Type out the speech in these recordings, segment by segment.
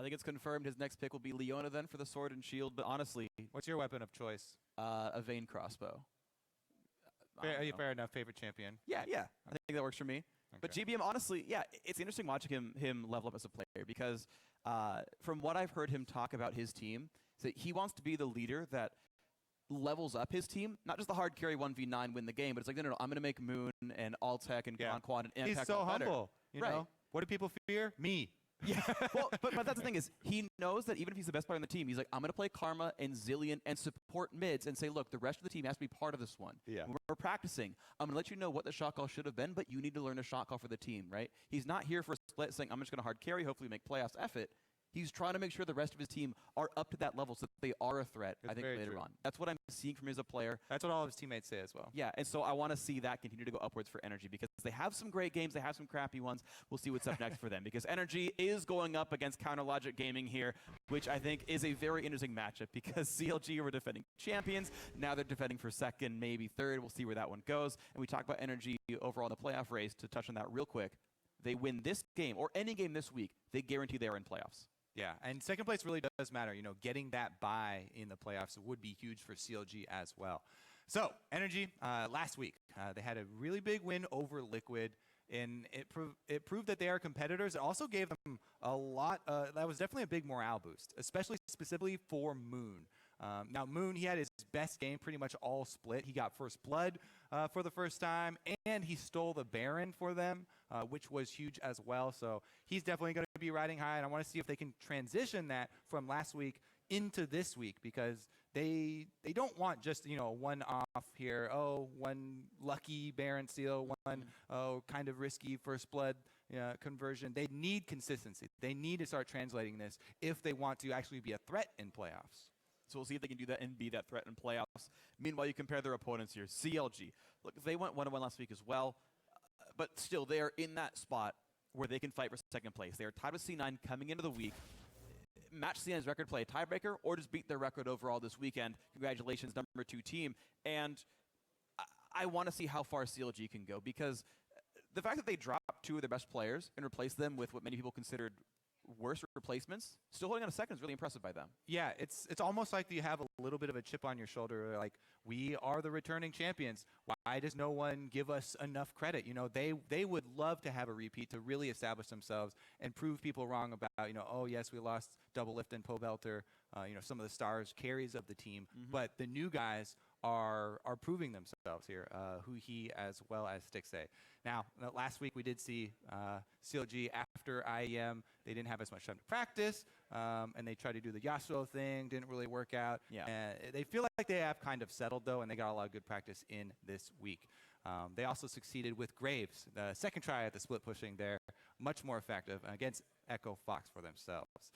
I think it's confirmed his next pick will be Leona then for the sword and shield. But honestly, What's your weapon of choice? A Vayne crossbow. Fair enough. Favorite champion. Yeah. I think that works for me. Okay. But GBM, honestly, yeah, it's interesting watching him level up as a player because from what I've heard him talk about his team, is that he wants to be the leader that levels up his team, not just the hard carry 1v9 win the game, but it's like, no, I'm going to make Moon and Altec and Quad and Impact. He's so humble. You right. know? What do people fear? Me. Yeah, well, but that's the thing is, he knows that even if he's the best player on the team, he's like, I'm going to play Karma and Zillion and support mids and say, look, the rest of the team has to be part of this one. Yeah. When we're practicing, I'm going to let you know what the shot call should have been, but you need to learn a shot call for the team, right? He's not here for a split saying, I'm just going to hard carry, hopefully make playoffs, F it. He's trying to make sure the rest of his team are up to that level so that they are a threat, I think, later on. That's what I'm seeing from him as a player. That's what all of his teammates say as well. Yeah, and so I want to see that continue to go upwards for NRG because they have some great games. They have some crappy ones. We'll see what's up next for them because NRG is going up against Counter Logic Gaming here, which I think is a very interesting matchup because CLG were defending champions. Now they're defending for second, maybe third. We'll see where that one goes. And we talk about NRG overall in the playoff race. To touch on that real quick, they win this game or any game this week, they guarantee they're in playoffs. Yeah, and second place really does matter. You know, getting that bye in the playoffs would be huge for CLG as well. So, NRG, last week, they had a really big win over Liquid, and it proved that they are competitors. It also gave them a lot, that was definitely a big morale boost, especially specifically for Moon. Now, Moon, he had his best game pretty much all split. He got first blood for the first time, and he stole the Baron for them, which was huge as well. So he's definitely going to be riding high, and I want to see if they can transition that from last week into this week because they don't want just, you know, one-off here, one lucky Baron steal, one kind of risky first blood conversion. They need consistency. They need to start translating this if they want to actually be a threat in playoffs. So we'll see if they can do that and be that threat in playoffs. Meanwhile, you compare their opponents here. CLG. Look, they went 1-1 last week as well, but still, they are in that spot where they can fight for second place. They are tied with C9 coming into the week. Match C9's record, play a tiebreaker, or just beat their record overall this weekend. Congratulations, number 2 team. And I want to see how far CLG can go because the fact that they dropped 2 of their best players and replaced them with what many people considered worse replacements, still holding on a second is really impressive by them. Yeah, it's almost like you have a little bit of a chip on your shoulder, like, we are the returning champions. Why does no one give us enough credit? You know, they would love to have a repeat to really establish themselves and prove people wrong about, you know, oh, yes, we lost Double Lift and Pobelter, you know, some of the stars, carries of the team, but the new guys are proving themselves here, Huhi as well as Stixay. Now, last week we did see CLG after IEM. They didn't have as much time to practice, and they tried to do the Yasuo thing. Didn't really work out. Yeah. They feel like they have kind of settled, though, and they got a lot of good practice in this week. They also succeeded with Graves. The second try at the split pushing there, much more effective against Echo Fox for themselves.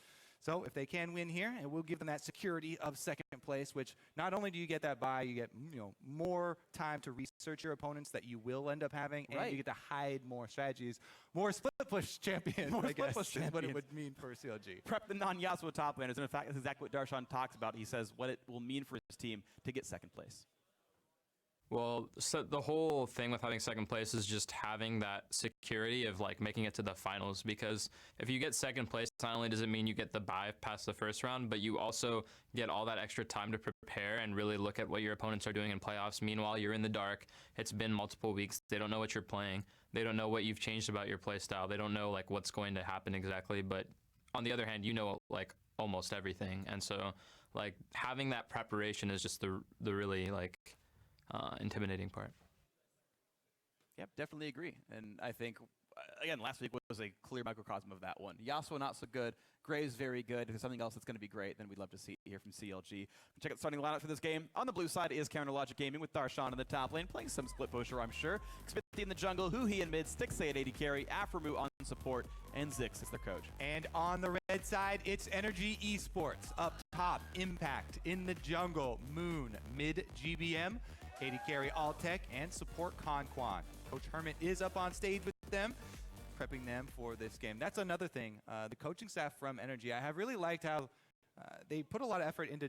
So if they can win here, it will give them that security of second place, which not only do you get that bye, you get, you know, more time to research your opponents that you will end up having, and you get to hide more strategies, more split push champions, I guess, is what it would mean for CLG. Prep the non-Yasuo top laners, and in fact, that's exactly what Darshan talks about. He says what it will mean for his team to get second place. Well, so the whole thing with having second place is just having that security of like making it to the finals, because if you get second place, not only does it mean you get the bye past the first round, but you also get all that extra time to prepare and really look at what your opponents are doing in playoffs. Meanwhile, you're in the dark. It's been multiple weeks. They don't know what you're playing. They don't know what you've changed about your play style. They don't know like what's going to happen exactly. But on the other hand, you know like almost everything. And so like having that preparation is just the really like intimidating part. Yep, definitely agree. And I think, again, last week was a clear microcosm of that one. Yasuo not so good. Graves very good. If there's something else that's going to be great, then we'd love to see it here from CLG. Check out the starting lineup for this game. On the blue side is Counter Logic Gaming with Darshan in the top lane, playing some split pusher, I'm sure. Xpity in the jungle, Huhi in mid, Stixay at 80 carry, Aframu on support, and Zix is their coach. And on the red side, it's NRG ESPORTS. Up top, Impact in the jungle, Moon, mid GBM, 80 carry Altec, and support Conquan. Coach Hermit is up on stage with them, prepping them for this game. That's another thing. The coaching staff from NRG, I have really liked how they put a lot of effort into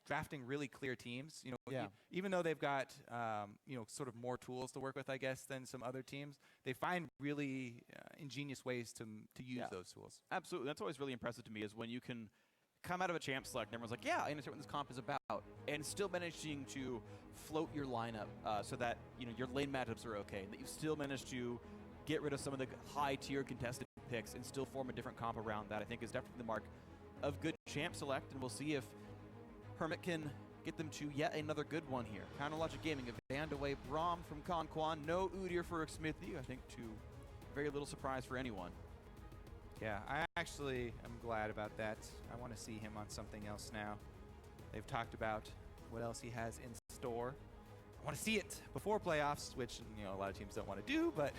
drafting really clear teams. You know, Yeah. even though they've got you know, sort of more tools to work with, I guess, than some other teams, they find really ingenious ways to use those tools. Absolutely. That's always really impressive to me is when you can come out of a champ select and everyone's like, yeah, I understand what this comp is about, and still managing to float your lineup so that, you know, your lane matchups are okay, that you still manage to get rid of some of the high-tier contested picks and still form a different comp around that, I think is definitely the mark of good champ select, and we'll see if Hermit can get them to yet another good one here. Counterlogic Gaming have banned away Braum from Conquan. No Udyr for Smithy, I think to very little surprise for anyone. Yeah, I actually am glad about that. I want to see him on something else now. They've talked about what else he has in store. I want to see it before playoffs, which, you know, a lot of teams don't want to do, but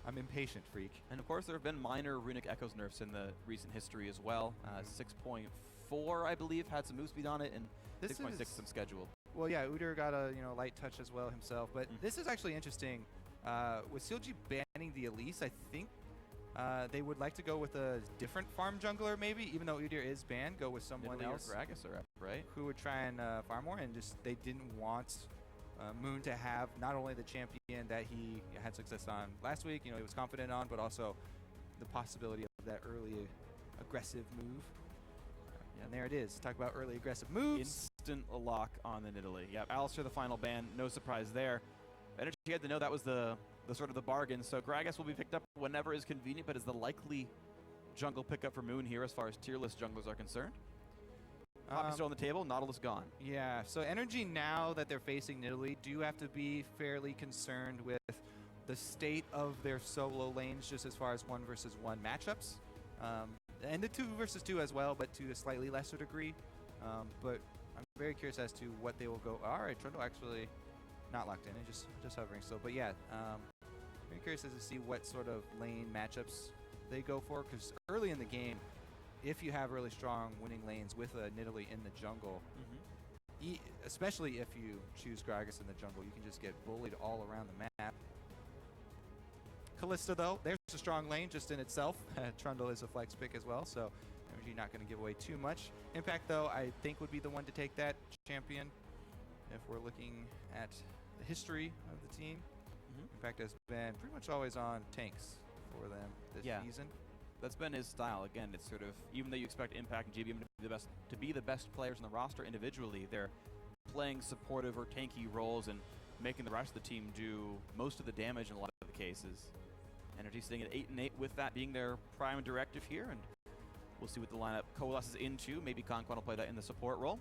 I'm impatient, freak. And of course, there have been minor Runic Echoes nerfs in the recent history as well. 6.4, I believe, had some move speed on it, and 6.6 some scheduled. Well, yeah, Udyr got a light touch as well himself, but this is actually interesting. With CLG banning the Elise, I think they would like to go with a different farm jungler, maybe, even though Udyr is banned, go with someone else. Gragas are up, right? Who would try and farm more, and just they didn't want Moon to have not only the champion that he had success on last week, you know, he was confident on, but also the possibility of that early aggressive move. And there it is. Talk about early aggressive moves. Instant lock on the Nidalee. Yeah, Alistair the final ban. No surprise there. Energy had to know that was the sort of the bargain. So Gragas will be picked up whenever is convenient, but is the likely jungle pickup for Moon here as far as tier list junglers are concerned. Poppy still on the table. Nautilus gone. Yeah. So Energy, now that they're facing Nidalee, do have to be fairly concerned with the state of their solo lanes, just as far as 1 versus 1 matchups. And the 2 versus 2 as well, but to a slightly lesser degree. But I'm very curious as to what they will go. All right, Trundle actually not locked in, and just hovering still. But yeah, very curious as to see what sort of lane matchups they go for, because early in the game, if you have really strong winning lanes with a Nidalee in the jungle, especially if you choose Gragas in the jungle, you can just get bullied all around the map. Kalista, though, there's a strong lane just in itself. Trundle is a flex pick as well, so MG not going to give away too much. Impact, though, I think would be the one to take that champion if we're looking at the history of the team. Impact has been pretty much always on tanks for them this season. That's been his style. Again, it's sort of, even though you expect Impact and GBM to be the best players in the roster individually, they're playing supportive or tanky roles and making the rest of the team do most of the damage in a lot of the cases. Energy sitting at 8-8 with that being their prime directive here, and we'll see what the lineup coalesces into. Maybe Conquan will play that in the support role.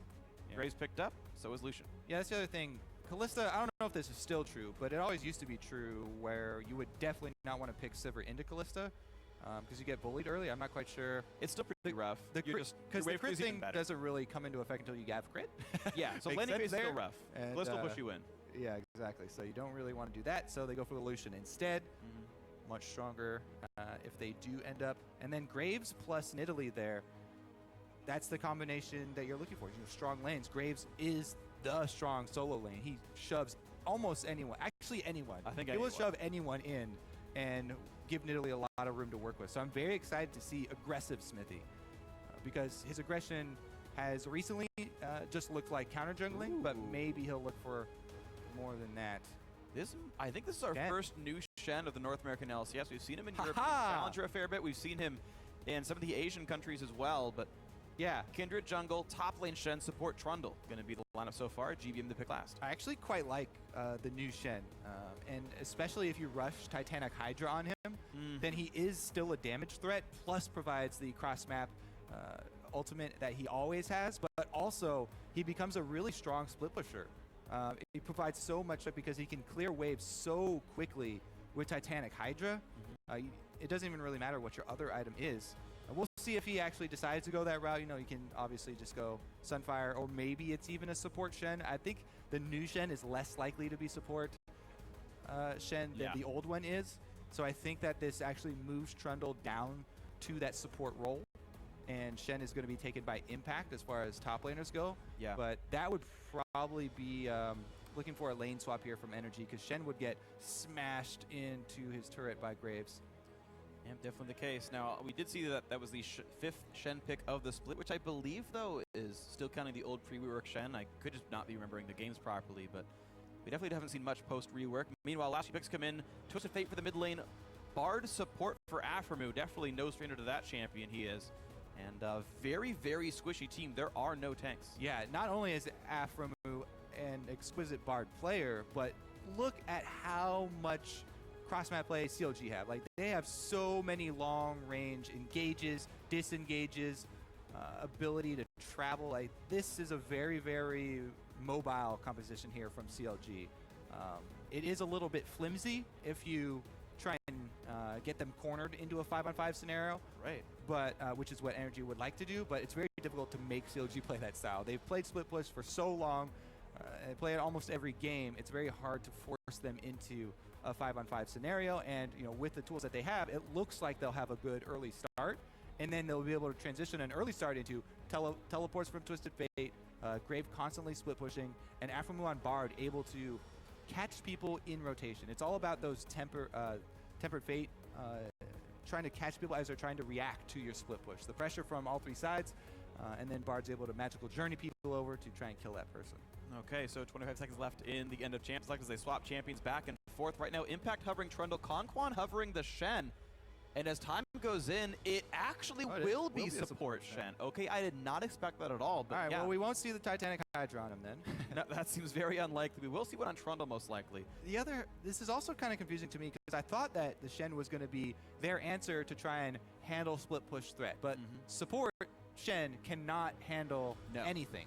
Graves picked up, so is Lucian. Yeah, that's the other thing. Kalista, I don't know if this is still true, but it always used to be true where you would definitely not want to pick Sivir into Kalista because you get bullied early. I'm not quite sure. It's still pretty rough. Because the crit thing doesn't really come into effect until you have crit. Yeah, so laning phase is still rough. Kalista will push you in. Yeah, exactly. So you don't really want to do that, so they go for the Lucian instead. Much stronger if they do end up. And then Graves plus Nidalee there, that's the combination that you're looking for. You know, strong lanes. Graves is the strong solo lane. He shoves almost anyone, actually anyone. I think he will shove anyone in and give Nidalee a lot of room to work with. So I'm very excited to see aggressive Smithy because his aggression has recently just looked like counter jungling, but maybe he'll look for more than that. I think this is our first new Shen of the North American LCS. We've seen him in European Challenger a fair bit. We've seen him in some of the Asian countries as well. But yeah, Kindred jungle, top lane Shen, support Trundle. Going to be the lineup so far. GBM to pick last. I actually quite like the new Shen. And especially if you rush Titanic Hydra on him, then he is still a damage threat, plus provides the cross-map ultimate that he always has. But also, he becomes a really strong split pusher. He provides so much because he can clear waves so quickly with Titanic Hydra. It doesn't even really matter what your other item is. We'll see if he actually decides to go that route. You know, you can obviously just go Sunfire, or maybe it's even a support Shen. I think the new Shen is less likely to be support Shen than the old one is. So I think that this actually moves Trundle down to that support role. And Shen is going to be taken by Impact as far as top laners go. Yeah. But that would probably be looking for a lane swap here from Energy, because Shen would get smashed into his turret by Graves. Yeah, definitely the case. Now, we did see that that was the fifth Shen pick of the split, which I believe, though, is still counting the old pre-rework Shen. I could just not be remembering the games properly, but we definitely haven't seen much post-rework. Meanwhile, last few picks come in. Twisted Fate for the mid lane. Bard support for Aphromoo. Definitely no stranger to that champion he is. And a very, very squishy team. There are no tanks. Yeah, not only is Aphromoo an exquisite Bard player, but look at how much cross-map play CLG have. Like, they have so many long-range engages, disengages, ability to travel. Like, this is a very, very mobile composition here from CLG. It is a little bit flimsy if you try and get them cornered into a 5-on-5 scenario, Right. but which is what NRG would like to do, but it's very difficult to make CLG play that style. They've played split push for so long, they play it almost every game. It's very hard to force them into a 5-on-5 scenario, and with the tools that they have, it looks like they'll have a good early start, and then they'll be able to transition an early start into teleports from Twisted Fate, Grave constantly split pushing, and Aphromoo on Bard able to catch people in rotation. It's all about those Tempered Fate trying to catch people as they're trying to react to your split push. The pressure from all three sides, and then Bard's able to magical journey people over to try and kill that person. Okay, so 25 seconds left in the end of Champions League as they swap champions back and forth. Right now, Impact hovering Trundle, Conquan hovering the Shen. And as time goes in, it actually will be support Shen. Okay, I did not expect that at all. But all right, yeah. well, we won't see the Titanic Hydra on him then. No, that seems very unlikely. We will see one on Trundle most likely. This is also kind of confusing to me because I thought that the Shen was going to be their answer to try and handle split push threat. But support Shen cannot handle anything.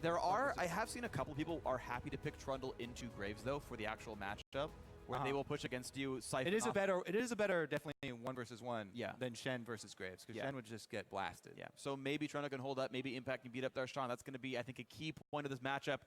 I have seen a couple people are happy to pick Trundle into Graves, though, for the actual matchup, where they will push against you. It is a better definitely 1-versus-1 than Shen versus Graves, because Shen would just get blasted. Yeah, so maybe Trundle can hold up, maybe Impact can beat up Darshan. That's going to be, I think, a key point of this matchup.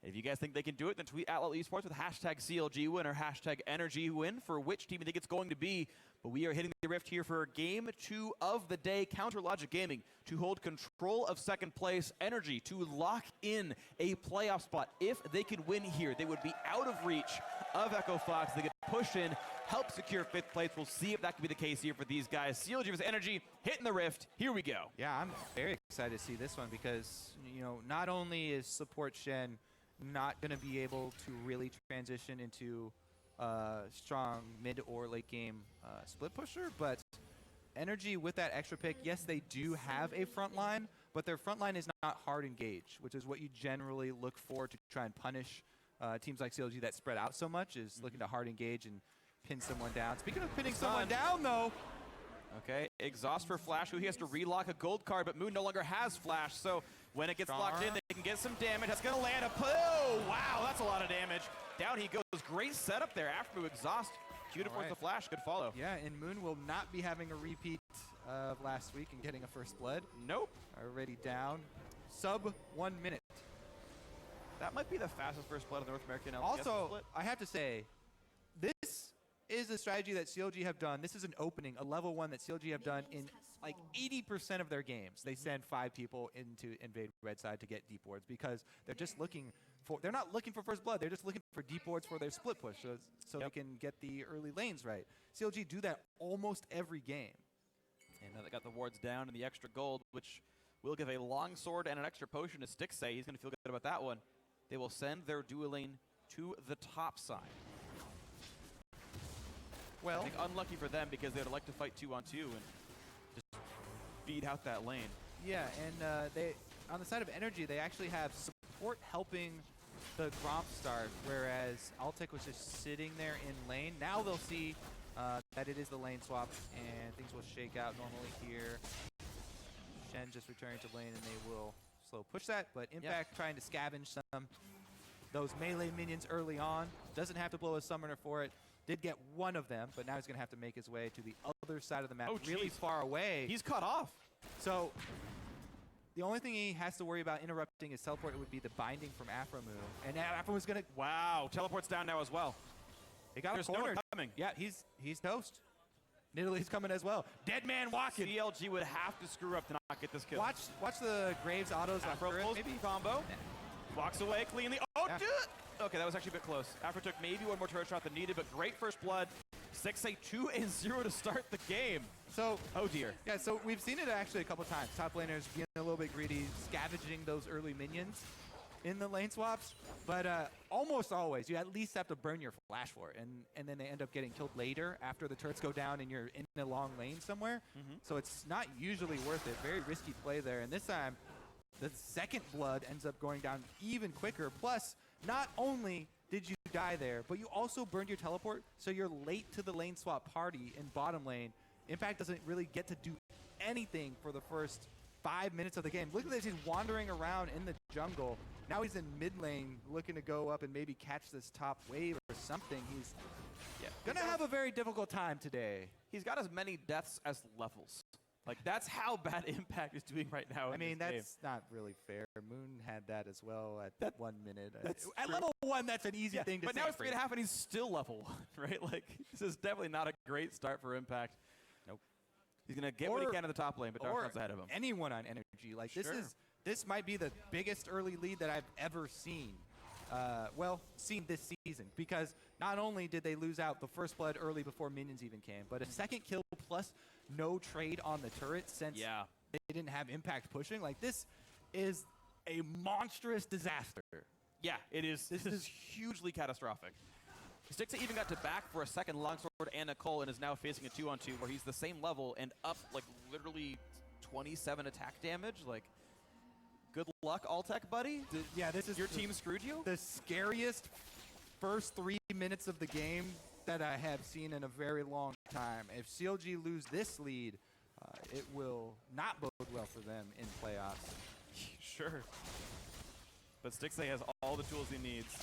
If you guys think they can do it, then tweet at LCS Esports with hashtag CLG win or hashtag NRG win for which team you think it's going to be. But we are hitting the rift here for Game 2 of the day. Counter Logic Gaming to hold control of second place. NRG to lock in a playoff spot. If they could win here, they would be out of reach of Echo Fox. They get pushed in, help secure 5th place. We'll see if that can be the case here for these guys. CLG versus NRG hitting the rift. Here we go. Yeah, I'm very excited to see this one because, not only is support Shen not going to be able to really transition into strong mid or late game split pusher, but NRG with that extra pick, yes, they do have a front line, but their front line is not hard engage, which is what you generally look for to try and punish teams like CLG that spread out so much, is looking to hard engage and pin someone down. Speaking of pinning someone down, though. Okay, exhaust for Flash, who he has to relock a gold card, but Moon no longer has Flash, so when it gets locked in, they can get some damage. That's going to land a... Oh, wow, that's a lot of damage. Down he goes. Great setup there. Aphromoo exhaust. Cute for the Flash. Good follow. Yeah, and Moon will not be having a repeat of last week and getting a first blood. Nope. Already down. Sub 1 minute. That might be the fastest first blood of the North American LCS Also, split. I have to say, this is a strategy that CLG have done. This is an opening, a level 1 that CLG have done in like 80% of their games. They send 5 people into invade red side to get deep wards because they're just looking for, they're not looking for first blood, they're just looking for deep wards for their split push so they can get the early lanes right. CLG do that almost every game. And now they got the wards down and the extra gold, which will give a long sword and an extra potion to Stick say. He's going to feel good about that one. They will send their dual lane to the top side. Well, I think unlucky for them because they'd like to fight 2-on-2 and just beat out that lane. Yeah, and they on the side of NRG, they actually have support helping the Gromp start, whereas Altec was just sitting there in lane. Now they'll see that it is the lane swap, and things will shake out normally here. Shen just returning to lane, and they will slow push that, but Impact trying to scavenge those melee minions early on. Doesn't have to blow a summoner for it. Did get one of them, but now he's going to have to make his way to the other side of the map, really far away. He's cut off. So the only thing he has to worry about interrupting his teleport would be the binding from Aphromoo. And now Aphroomoo's going to... Wow, teleport's down now as well. He got There's cornered. no coming. Yeah, he's toast. Nidalee coming as well. Dead man walking. CLG would have to screw up to not get this kill. Watch the Graves autos on Afro Earth, maybe combo. Walks away cleanly. Oh, dude! Okay, that was actually a bit close. Afro took maybe one more turret shot than needed, but great first blood. Stixxay 2-0 to start the game. So, Oh dear. yeah, so we've seen it actually a couple times. Top laners being a little bit greedy, scavenging those early minions in the lane swaps. But almost always, you at least have to burn your flash for it. And then they end up getting killed later after the turrets go down and you're in a long lane somewhere. So it's not usually worth it. Very risky play there. And this time, the second blood ends up going down even quicker. Plus, not only did you die there, but you also burned your teleport, so you're late to the lane swap party in bottom lane. Impact doesn't really get to do anything for the first 5 minutes of the game. Look at this, he's wandering around in the jungle. Now he's in mid lane looking to go up and maybe catch this top wave or something. He's gonna have a very difficult time today. He's got as many deaths as levels. Like, that's how bad Impact is doing right now. I mean, that's not really fair. Moon had that as well at 1 minute. At level 1, that's an easy thing to say. But now it's 3.5 and he's still level 1, right? Like, this is definitely not a great start for Impact. Nope. He's going to get what he can in the top lane, but Darkn's ahead of him. Anyone on NRG. Like, this might be the biggest early lead that I've ever seen. Seen this season, because not only did they lose out the first blood early before minions even came, but a second kill plus no trade on the turret since they didn't have Impact pushing. Like, this is a monstrous disaster. Yeah, it is. This is hugely catastrophic. Stixxay even got to back for a second longsword and a Cole and is now facing a 2-on-2 where he's the same level and up like literally 27 attack damage. Like, good luck, Altec, buddy. This is your team screwed you. The scariest first 3 minutes of the game that I have seen in a very long time. If CLG lose this lead, it will not bode well for them in playoffs. Sure. But Stixxay has all the tools he needs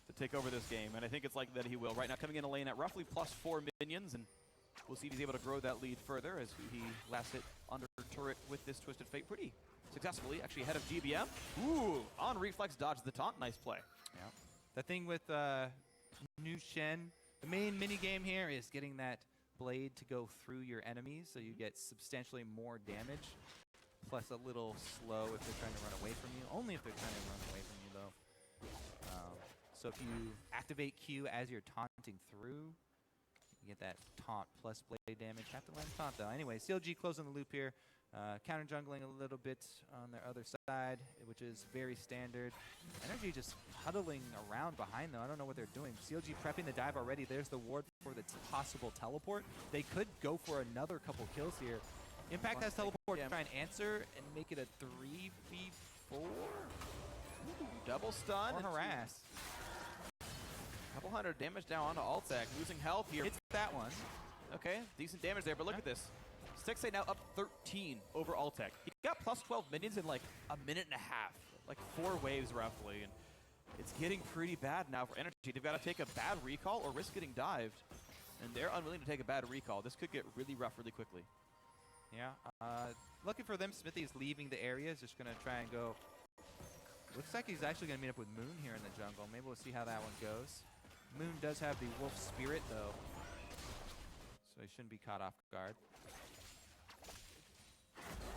to take over this game, and I think it's likely that he will. Right now, coming in a lane at roughly +4 minions, and we'll see if he's able to grow that lead further as he last hit under turret with this Twisted Fate pretty successfully, actually ahead of GBM. Ooh, on reflex dodge the taunt, nice play. Yeah. The thing with New Shen, the main mini game here is getting that blade to go through your enemies so you get substantially more damage, plus a little slow if they're trying to run away from you. Only if they're trying to run away from you, though. So if you activate Q as you're taunting through, you get that taunt plus blade damage. Have to land taunt, though. Anyway, CLG closing the loop here. Counter jungling a little bit on their other side, which is very standard. NRG just huddling around behind them. I don't know what they're doing. CLG prepping the dive already. There's the ward for the possible teleport. They could go for another couple kills here. Impact has teleport to try and answer and make it a 3v4. Ooh, double stun. Or harass. Couple hundred damage down onto Altec, losing health here. Hits that one. Okay, decent damage there, but look at this. Stixxay now up 13 over Altec. He got +12 minions in like a minute and a half, like 4 waves roughly, and it's getting pretty bad now for NRG. They've got to take a bad recall or risk getting dived, and they're unwilling to take a bad recall. This could get really rough really quickly. Yeah, lucky for them, Smithy's leaving the area. He's just going to try and go. Looks like he's actually going to meet up with Moon here in the jungle. Maybe we'll see how that one goes. Moon does have the wolf spirit, though, so he shouldn't be caught off guard.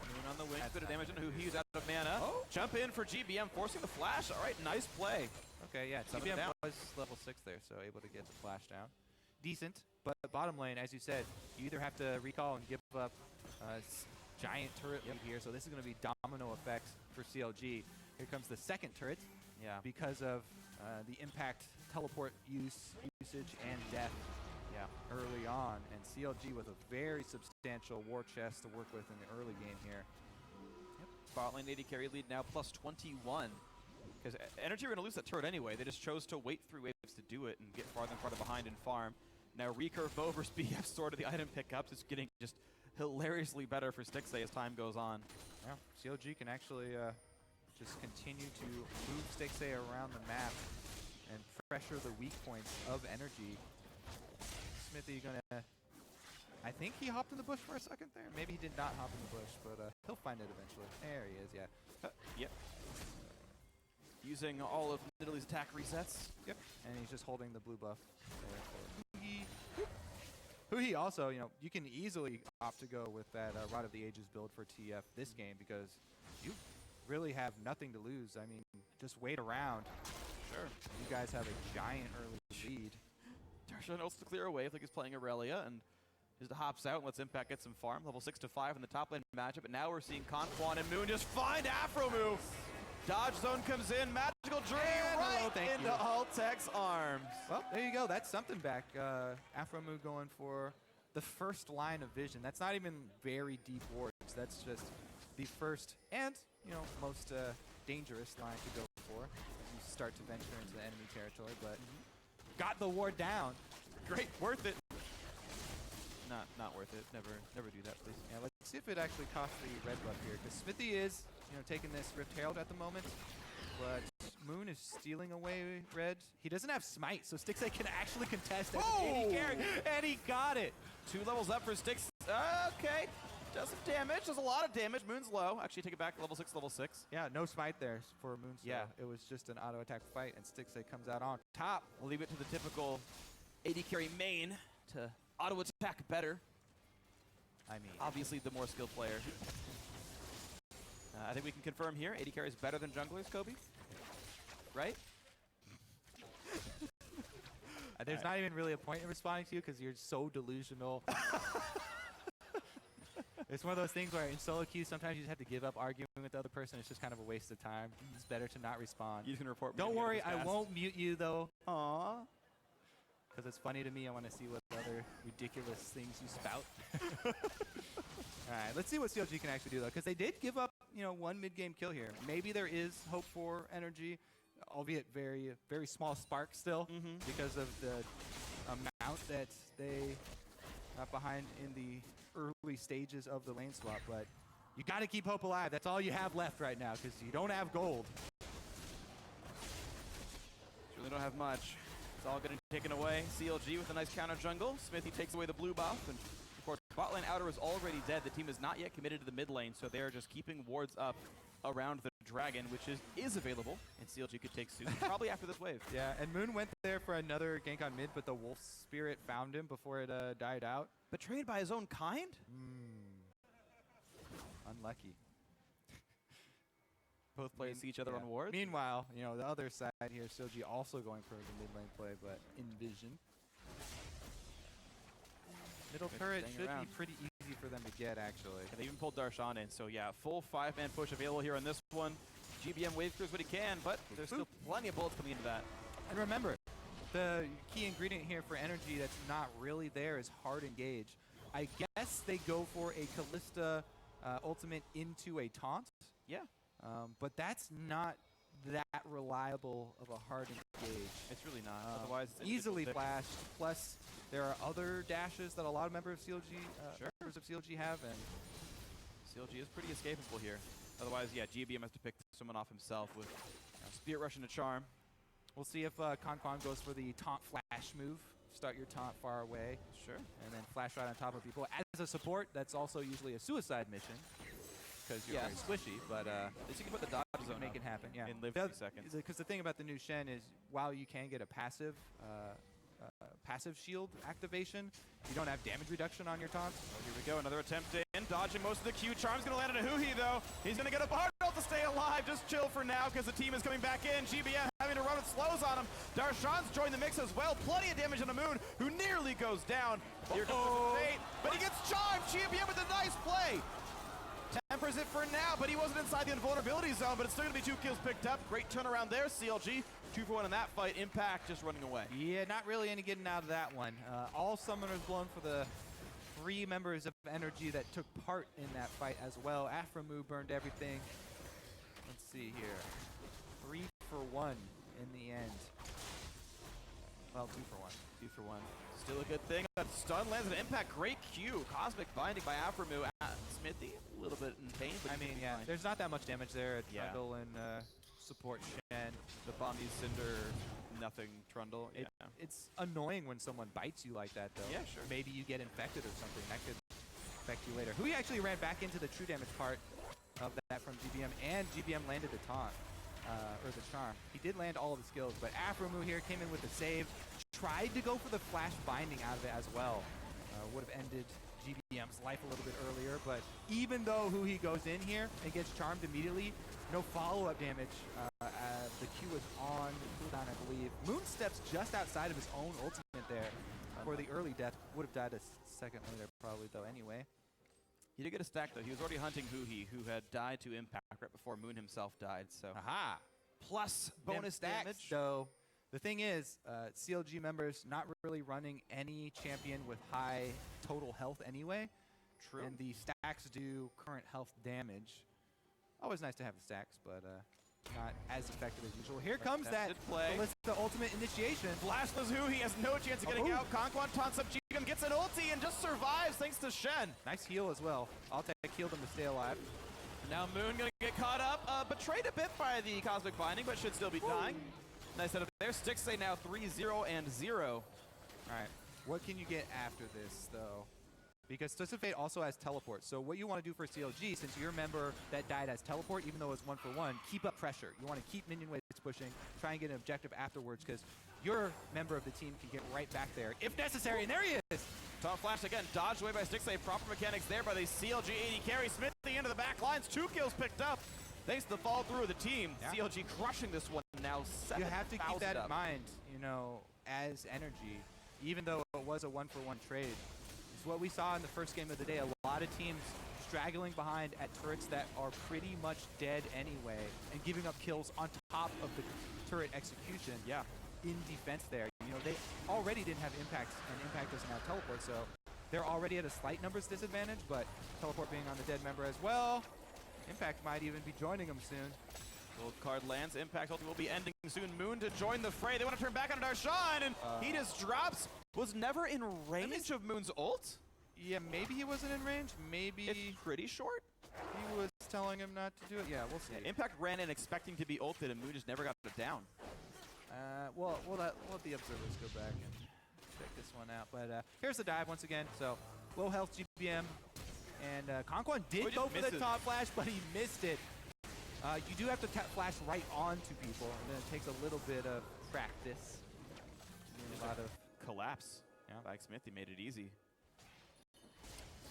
Moon on the wing, bit of damage on who he's out of mana. Oh. Jump in for GBM, forcing the flash. All right, nice play. Okay, yeah, GBM was level 6 there, so able to get the flash down. Decent, but bottom lane, as you said, you either have to recall and give up giant turret lead here, so this is going to be domino effects for CLG. Here comes the second turret, because of the Impact teleport usage and death early on, and CLG with a very substantial war chest to work with in the early game here. Bot lane AD carry lead now +21. Because NRG are going to lose that turret anyway. They just chose to wait 3 waves to do it and get farther and farther behind and farm. Now recurve bow versus BF sword of the item pickups. It's getting just hilariously better for Stixxay as time goes on. Yeah, CLG can actually just continue to move Stixxay around the map and pressure the weak points of NRG. Smithy gonna, I think he hopped in the bush for a second there. Maybe he did not hop in the bush, but he'll find it eventually. There he is, Yep. Using all of Nidalee attack resets. Yep. And he's just holding the blue buff there for Huhi. Huhi also, you know, you can easily opt to go with that Rod of the Ages build for TF this game because you really have nothing to lose. I mean, just wait around. Sure. You guys have a giant early lead. Darshan also to clear a wave like he's playing Aurelia, and just hops out and lets Impact get some farm. Level 6 to 5 in the top lane matchup, but now we're seeing Conquan and Moon just find Afro move. Dodge zone comes in, magical drain right into Altec's arms. Well, there you go. That's something back. Afromu going for the first line of vision. That's not even very deep wards. That's just the first and, most dangerous line to go for. You start to venture into the enemy territory, but got the ward down. Great, worth it. Not worth it. Never do that, please. Yeah, let's see if it actually costs the red buff here, because Smithy is, taking this Rift Herald at the moment, but Moon is stealing away red. He doesn't have smite, so Stixxay can actually contest as an AD carry, and he got it. 2 levels up for Stix. Okay, does some damage. Does a lot of damage. Moon's low. Actually, take it back. Level 6, level 6. Yeah, no smite there for Moon. Yeah, it was just an auto attack fight, and Stixxay comes out on top. We'll leave it to the typical AD carry main to auto attack better. I mean, obviously the more skilled player. I think we can confirm here, AD carry is better than junglers, Kobe. Right? There's not even really a point in responding to you because you're so delusional. It's one of those things where in solo queues, sometimes you just have to give up arguing with the other person. It's just kind of a waste of time. It's better to not respond. You can report. Don't worry, I won't mute you though. Aww. Because it's funny to me. I want to see what other ridiculous things you spout. All right, let's see what CLG can actually do, though, because they did give up, one mid-game kill here. Maybe there is hope for NRG, albeit very, very small spark still, because of the amount that they got behind in the early stages of the lane swap. But you got to keep hope alive. That's all you have left right now, because you don't have gold. Really don't have much. It's all getting taken away. CLG with a nice counter jungle. Smithy takes away the blue buff, and of course, bot lane outer is already dead. The team is not yet committed to the mid lane, so they are just keeping wards up around the dragon, which is available, and CLG could take soon, probably after this wave. Yeah, and Moon went there for another gank on mid, but the wolf spirit found him before it died out. Betrayed by his own kind? Unlucky. Both players see each other on wards. Meanwhile, the other side here, CLG also going for the mid lane play, but in vision. Middle turret should be pretty easy for them to get, actually. And they even pulled Darshan in, so yeah, full 5-man push available here on this one. GBM wave clears what he can, but there's still plenty of bullets coming into that. And remember, the key ingredient here for energy that's not really there is hard engage. I guess they go for a Callista ultimate into a taunt. Yeah. But that's not that reliable of a hard engage. It's really not. Otherwise, it's easily flashed. Plus, there are other dashes that a lot of members of CLG have, and CLG is pretty escapable here. Otherwise, yeah, GBM has to pick someone off himself with Spirit Rush into Charm. We'll see if Conquan goes for the taunt flash move. Start your taunt far away. Sure. And then flash right on top of people. As a support, that's also usually a suicide mission, because you're very squishy, but at least you can put the dodge zone make it happen. Yeah, in live 2 seconds. Because the thing about the new Shen is, while you can get a passive shield activation, you don't have damage reduction on your taunts. Oh, here we go, another attempt in, dodging most of the Q. Charm's gonna land on a Huhi though. He's gonna get a hard ult to stay alive. Just chill for now, because the team is coming back in. GBM having to run with slows on him. Darshan's joined the mix as well. Plenty of damage on the Moon, who nearly goes down. Here comes the fate, but he gets charmed. GBM with a nice play. Tempers it for now, but he wasn't inside the invulnerability zone, but it's still going to be 2 kills picked up. Great turnaround there, CLG. 2 for 1 in that fight. Impact just running away. Yeah, not really any getting out of that one. All summoners blown for the 3 members of NRG that took part in that fight as well. Aframu burned everything. Let's see here. 3 for 1 in the end. Well, 2 for 1. 2 for 1. Still a good thing. That stun lands an impact. Great Q. Cosmic binding by Aframu. Smithy, a little bit in pain, but I mean, yeah, there's not that much damage there. Trundle and support Shen. The Bombi Cinder, nothing Trundle. It's annoying when someone bites you like that, though. Yeah, sure. Maybe you get infected or something. That could affect you later. Hui actually ran back into the true damage part of that from GBM, and GBM landed the taunt, or the charm. He did land all of the skills, but Aframu here came in with the save. Tried to go for the flash binding out of it as well. Would have ended GBM's life a little bit earlier, but even though Huhi goes in here and gets charmed immediately, no follow-up damage. The Q is on cooldown, I believe. Moon steps just outside of his own ultimate there. for the early death. Would have died a second later probably, though, anyway. He did get a stack, though. He was already hunting Huhi, who had died to impact right before Moon himself died. So Aha! plus bonus damage. So the thing is, CLG members not really running any champion with high total health anyway. True. And the stacks do current health damage. Always nice to have the stacks, but not as effective as usual. Here comes that the ultimate initiation. Flashless Huhi has no chance of getting out. Conquan taunts up Jigum, gets an ulti, and just survives thanks to Shen. Nice heal as well. Altec healed him to stay alive. Now Moon gonna get caught up, betrayed a bit by the Cosmic Binding, but should still be dying. Nice setup there. Stixxay now 3-0 and 0. All right, what can you get after this, though? Because Twisted Fate also has teleport. So what you want to do for CLG, since you're a member that died as teleport, even though it's 1-for-1, keep up pressure. You want to keep minion waves pushing, try and get an objective afterwards, because your member of the team can get right back there if necessary. And there he is! Taunt flash again, dodged away by Stixxay. Proper mechanics there by the CLG AD carry. Smith at the end of the back lines, 2 kills picked up. Thanks to the fall through of the team. Yeah. CLG crushing this one now. You have to keep that in mind, you know, as NRG, even though it was a 1-for-1 trade. It's what we saw in the first game of the day. A lot of teams straggling behind at turrets that are pretty much dead anyway and giving up kills on top of the turret execution. Yeah. In defense there. You know, they already didn't have impacts, and impact doesn't have teleport, so they're already at a slight numbers disadvantage, but teleport being on the dead member as well. Impact might even be joining them soon. Gold card lands. Impact ulti will be ending soon. Moon to join the fray. They want to turn back on Darshan, and he just drops. Was never in range of Moon's ult. Yeah, maybe he wasn't in range. Maybe it's pretty short. He was telling him not to do it. Yeah, we'll see. Yeah, Impact ran in expecting to be ulted, and Moon just never got it down. We'll let the observers go back and check this one out. But here's the dive once again. So low health GBM, and Conquan did go for the top flash, but he missed it. You do have to flash right onto people, and then it takes a little bit of practice. A lot of collapse. Yeah, by Smithy made it easy.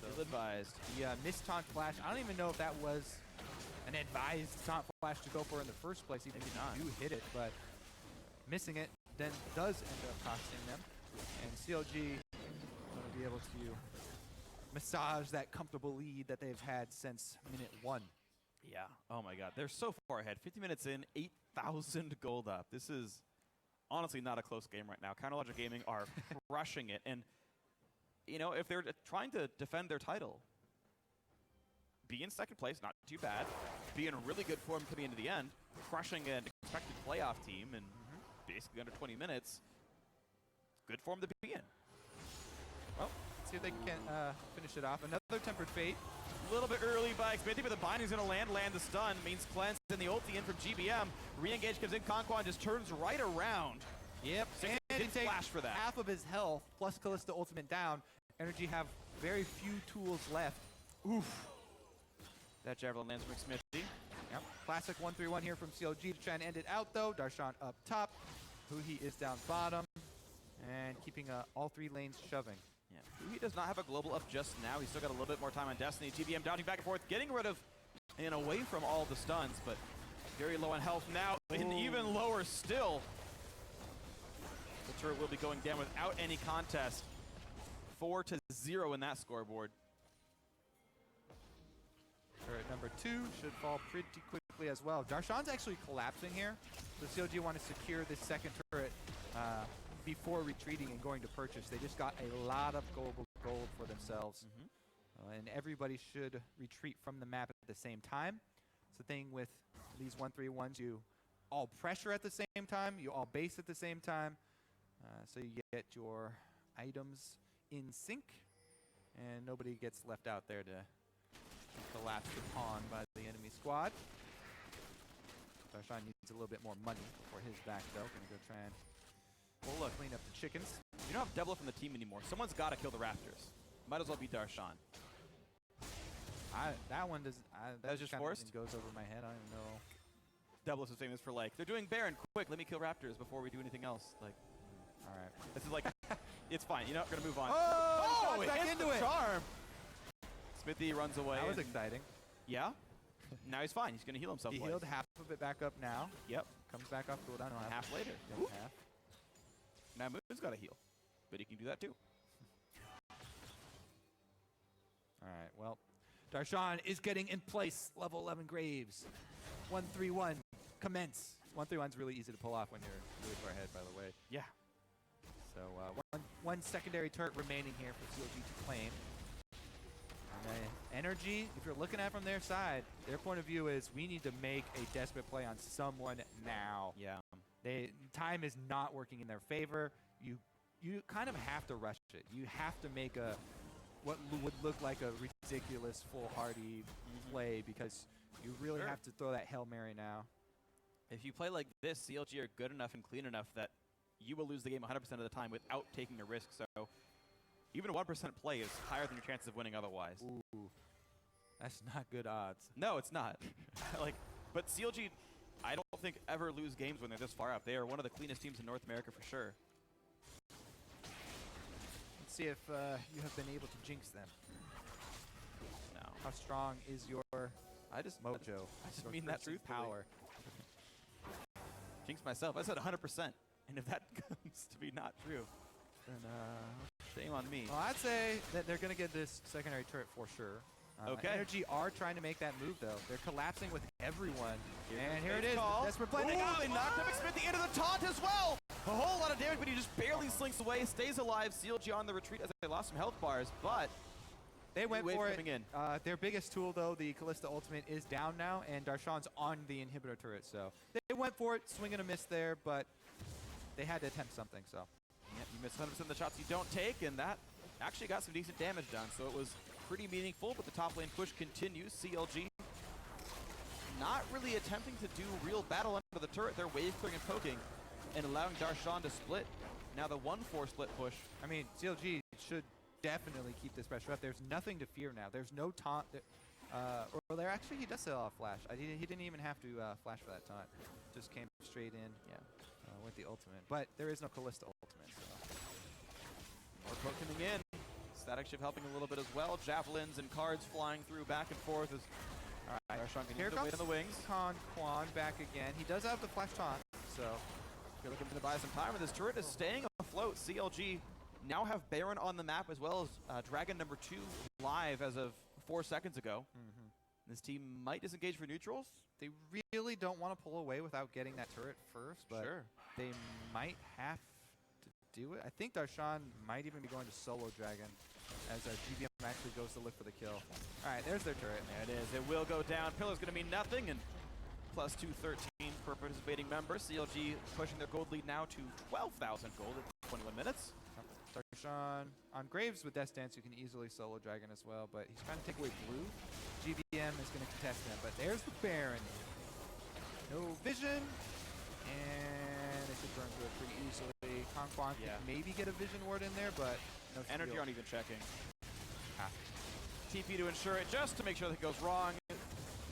So advised. The missed taunt flash. I don't even know if that was an advised taunt flash to go for in the first place, even if you do hit it, but missing it then does end up costing them. And CLG going to be able to massage that comfortable lead that they've had since minute 1. Yeah. Oh my God. They're so far ahead. 50 minutes in, 8,000 gold up. This is honestly not a close game right now. Counterlogic Gaming are crushing it. And, you know, if they're trying to defend their title, be in second place, not too bad. Be in really good form coming into the end, crushing an expected playoff team in basically under 20 minutes. Good form to be in. Well, let's see if they can finish it off. Another Tempered Fate. A little bit early by Xmithy, but the binding's going to land the stun. Means cleanse and the ulti in from GBM. Re-engage comes in. Conquan just turns right around. Yep, and it takes flash for that. Half of his health, plus Kalista ultimate down. NRG have very few tools left. Oof. That Javelin lands from Xmithy. Yep. Classic 1-3-1 here from CLG to try and end it out, though. Darshan up top. Huhi is down bottom. And keeping all 3 lanes shoving. Yeah, he does not have a global up just now. He's still got a little bit more time on Destiny. GBM downing back and forth, getting rid of and away from all the stuns, but very low on health now, and even lower still. The turret will be going down without any contest. 4-0 in that scoreboard. Turret number 2 should fall pretty quickly as well. Darshan's actually collapsing here. So CLG want to secure this second turret before retreating and going to purchase. They just got a lot of gold for themselves. And everybody should retreat from the map at the same time. It's the thing with these 1-3-1s. You all pressure at the same time. You all base at the same time. So you get your items in sync. And nobody gets left out there to collapse the pawn by the enemy squad. Darshan needs a little bit more money for his back, though. Gonna go try and clean up the chickens. You don't have Devil from the team anymore. Someone's got to kill the Raptors. Might as well be Darshan. That one does. That was just forced. Goes over my head. I don't know. Devil is famous for like, they're doing Baron. Quick, let me kill Raptors before we do anything else. Like, all right. This is like, it's fine. You know, we're gonna move on. Oh, it back hits into the it. charm. Smithy runs away. That was exciting. Yeah. Now he's fine. He's gonna heal himself. He healed half of it back up now. Yep. Comes back up cooldown. Half later. Yep, half. Now Moon's got to heal. but he can do that too. All right, well, Darshan is getting in place. Level 11 Graves. 1-3-1. Commence. 1-3-1's really easy to pull off when you're really far ahead, by the way. Yeah. So one secondary turret remaining here for CLG to claim. And Energy, if you're looking at it from their side, their point of view is we need to make a desperate play on someone now. Yeah. Time is not working in their favor. You kind of have to rush it. You have to make what would look like a ridiculous foolhardy play because you really have to throw that Hail Mary now. If you play like this, CLG are good enough and clean enough that you will lose the game 100% of the time without taking a risk. So even a 1% play is higher than your chances of winning otherwise. Ooh, that's not good odds. No, it's not. But CLG, I don't think ever lose games when they're this far up. They are one of the cleanest teams in North America for sure. Let's see if you have been able to jinx them. No. How strong is your mojo? I just mean that truthfully. Power. Jinx myself. I said 100%. And if that comes to be not true, then shame on me. Well, I'd say that they're going to get this secondary turret for sure. Okay. Energy are trying to make that move, though. They're collapsing with everyone. And here it is. Desperate play. Ooh, they knocked him. Expect the end of the taunt as well. A whole lot of damage, but he just barely slinks away, stays alive. CLG on the retreat as they lost some health bars, but they went for it. In. Their biggest tool, though, the Callista ultimate, is down now, and Darshan's on the inhibitor turret. So they went for it, swing and a miss there, but they had to attempt something. So yep, you miss 100% of the shots you don't take, and that actually got some decent damage done. So it was pretty meaningful, but the top lane push continues. CLG not really attempting to do real battle under the turret. They're wave clearing and poking and allowing Darshan to split. Now the 1-4 split push. I mean, CLG should definitely keep this pressure up. There's nothing to fear now. There's no taunt. Or there actually, he does sell off flash. He didn't even have to flash for that taunt. Just came straight in. Yeah. With the ultimate. But there is no Callista ultimate. So. More poke coming in. Static Shift helping a little bit as well. Javelins and cards flying through back and forth. As all right. Here comes in the wings. Quan back again. He does have the flash taunt, so you're looking to buy some time, and this turret is staying afloat. CLG now have Baron on the map as well as Dragon number 2 live as of 4 seconds ago. This team might disengage for neutrals. They really don't want to pull away without getting that turret first, but they might have to do it. I think Darshan might even be going to solo Dragon as GBM actually goes to look for the kill. All right, there's their turret. There it is. It will go down. Pillar's going to mean nothing, and plus 213 per participating member. CLG pushing their gold lead now to 12,000 gold at 21 minutes. Darshan on Graves with Death Dance, you can easily solo Dragon as well, but he's trying to take away blue. GBM is going to contest him, but there's the Baron. No vision, and they should burn through it pretty easily. Quan can maybe get a vision ward in there, but no Energy aren't even checking. TP to ensure it, just to make sure that goes wrong.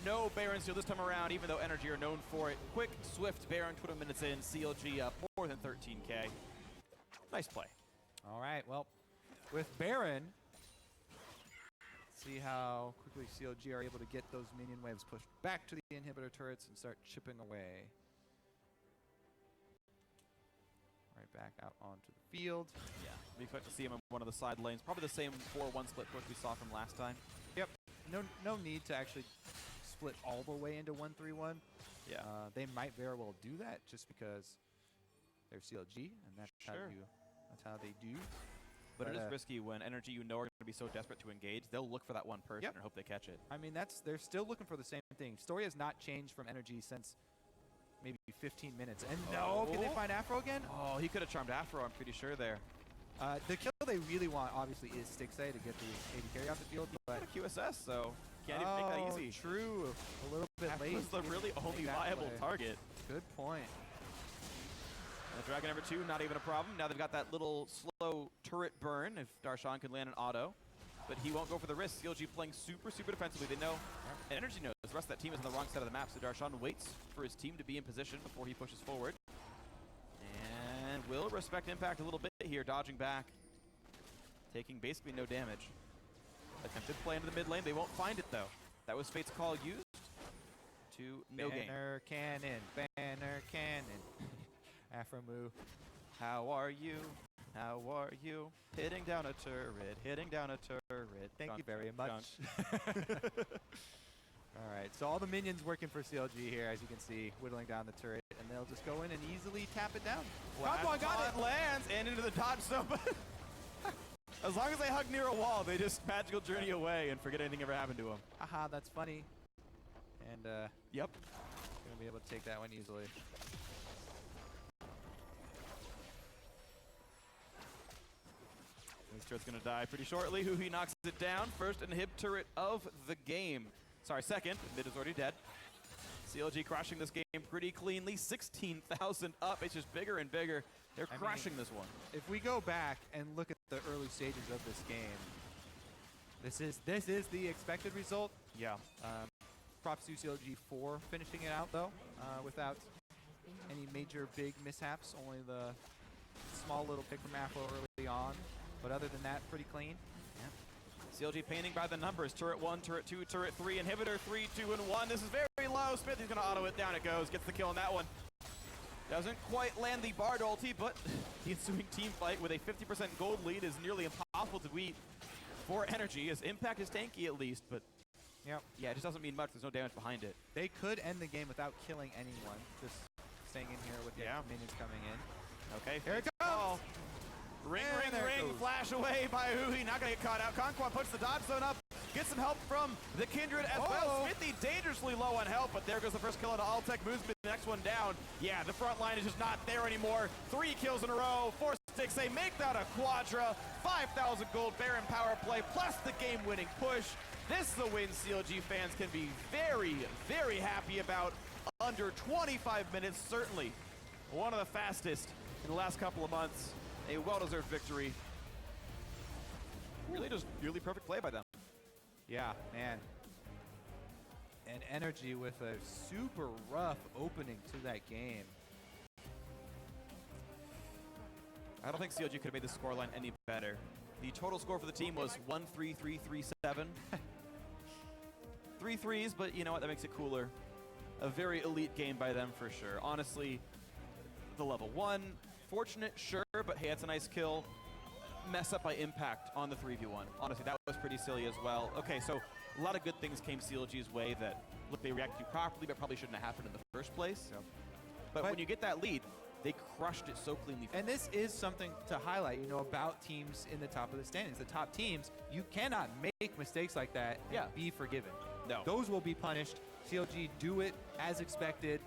No Baron steal this time around, even though Energy are known for it. Quick, swift Baron, 20 minutes in. CLG up more than 13K. Nice play. All right, well, with Baron, see how quickly CLG are able to get those minion waves pushed back to the inhibitor turrets and start chipping away. Right back out onto the field. Yeah, we expect to see him in one of the side lanes. Probably the same 4-1 split push we saw from last time. Yep, no need to actually split all the way into 1-3-1. Yeah. They might very well do that just because they're CLG, and that's how they do. But it is risky when Energy are going to be so desperate to engage. They'll look for that one person and hope they catch it. I mean, they're still looking for the same thing. Story has not changed from Energy since maybe 15 minutes. And can they find Afro again? Oh, he could have charmed Afro, I'm pretty sure there. The kill they really want, obviously, is Stixay to get the AD carry off the field. But a QSS, so can't even make that easy. True. A little bit late. Afro's the really only viable target. Good point. And Dragon number 2, not even a problem. Now they've got that little slow turret burn if Darshan can land an auto. But he won't go for the risk. CLG playing super, super defensively. They know, and Energy knows, the rest of that team is on the wrong side of the map, so Darshan waits for his team to be in position before he pushes forward. And will respect impact a little bit here, dodging back. Taking basically no damage. Attempted play into the mid lane. They won't find it, though. That was Fate's call used to no game. Banner cannon, banner cannon. Afro Moo, how are you? How are you? Hitting down a turret, hitting down a turret. Thank Dun, you very dun, much. All right, so all the minions working for CLG here, as you can see, whittling down the turret, and they'll just go in and easily tap it down. Conquan got it, lands, and into the dodge zone. As long as they hug near a wall, they just magical journey away and forget anything ever happened to them. Haha, that's funny. And Yep. gonna be able to take that one easily. This turret's gonna die pretty shortly. Huhi knocks it down. First inhib turret of the game. Sorry, second. Mid is already dead. CLG crushing this game pretty cleanly. 16,000 up. It's just bigger and bigger. They're crushing this one. If we go back and look at the early stages of this game, this is the expected result. Yeah. Props to CLG for finishing it out though, without any major big mishaps. Only the small little pick from Afro early on, but other than that, pretty clean. CLG painting by the numbers. Turret 1, turret 2, turret 3, inhibitor 3, 2, and 1. This is very low. Smith is going to auto it. Down it goes. Gets the kill on that one. Doesn't quite land the Bard ulti, but the ensuing team fight with a 50% gold lead is nearly impossible to beat for NRG. His impact is tanky at least, but Yep. yeah, it just doesn't mean much. There's no damage behind it. They could end the game without killing anyone, just staying in here with the minions coming in. Okay, Here it goes. Ring, And ring, there it ring. goes. Flash away by Huhi. Not going to get caught out. Conquan puts the dodge zone up. Gets some help from the Kindred as well. Smithy dangerously low on health, but there goes the first kill on Altec. Moves the next one down. Yeah, the front line is just not there anymore. 3 kills in a row. 4 sticks. They make that a quadra. 5,000 gold Baron power play plus the game-winning push. This is a win CLG fans can be very, very happy about. Under 25 minutes, certainly one of the fastest in the last couple of months. A well-deserved victory. Really just nearly perfect play by them. Yeah, man. And NRG with a super rough opening to that game. I don't think CLG could have made the scoreline any better. The total score for the team was 1-3-3-3-7. 3 threes, but you know what? That makes it cooler. A very elite game by them for sure. Honestly, the level 1, fortunate, sure, but hey, that's a nice kill. Mess up by impact on the 3v1. Honestly, that was pretty silly as well. Okay, so a lot of good things came CLG's way that, look, they reacted to properly, but probably shouldn't have happened in the first place. But when you get that lead, they crushed it so cleanly. And this is something to highlight, you know, about teams in the top of the standings. The top teams, you cannot make mistakes like that and be forgiven. No. Those will be punished. CLG do it as expected.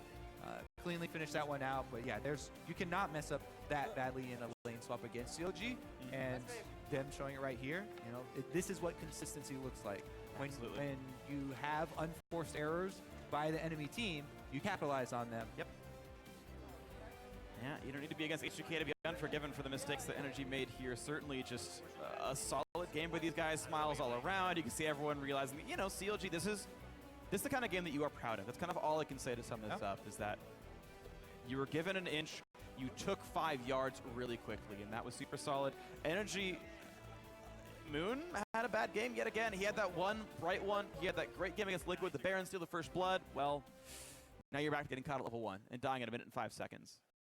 Cleanly finish that one out, but yeah, you cannot mess up that badly in a lane swap against CLG, and them showing it right here. You know, this is what consistency looks like. When you have unforced errors by the enemy team, you capitalize on them. Yep. Yeah, you don't need to be against HGK to be unforgiven for the mistakes that NRG made here. Certainly just a solid game by these guys. Smiles all around. You can see everyone realizing that, you know, CLG, this is the kind of game that you are proud of. That's kind of all I can say to sum this up, is that you were given an inch, you took 5 yards really quickly, and that was super solid. NRG, Moon had a bad game yet again. He had that one bright one. He had that great game against Liquid. The Baron steal the first blood. Well, now you're back to getting caught at level 1 and dying at 1 minute and 5 seconds.